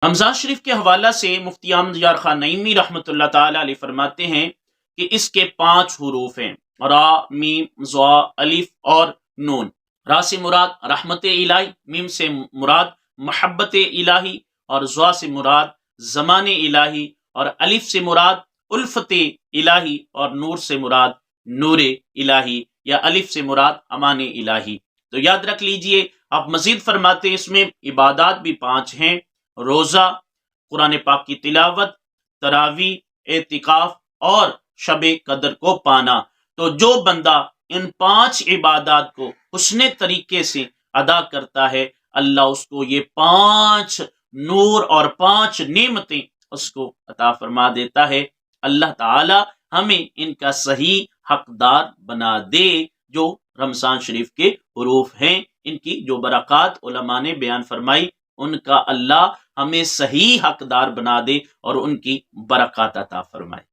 رمضان شریف کے حوالہ سے مفتی احمد یار خان نعیمی رحمۃ اللہ تعالی علیہ فرماتے ہیں کہ اس کے 5 حروف ہیں، را، میم، ضا، الف اور نون۔ را سے مراد رحمت الہی، میم سے مراد محبت الہی، اور ضا سے مراد زمان الہی، اور الف سے مراد الفت الہی، اور نور سے مراد نور الہی، یا الف سے مراد امان الہی۔ تو یاد رکھ لیجئے۔ آپ مزید فرماتے ہیں اس میں عبادات بھی 5 ہیں: روزہ، قرآن پاک کی تلاوت، تراویح، اعتکاف اور شب قدر کو پانا۔ تو جو بندہ ان 5 عبادات کو حسن طریقے سے ادا کرتا ہے، اللہ اس کو یہ 5 نور اور 5 نعمتیں اس کو عطا فرما دیتا ہے۔ اللہ تعالی ہمیں ان کا صحیح حقدار بنا دے۔ جو رمضان شریف کے حروف ہیں، ان کی جو برکات علماء نے بیان فرمائی، ان کا اللہ ہمیں صحیح حقدار بنا دے اور ان کی برکات عطا فرمائے۔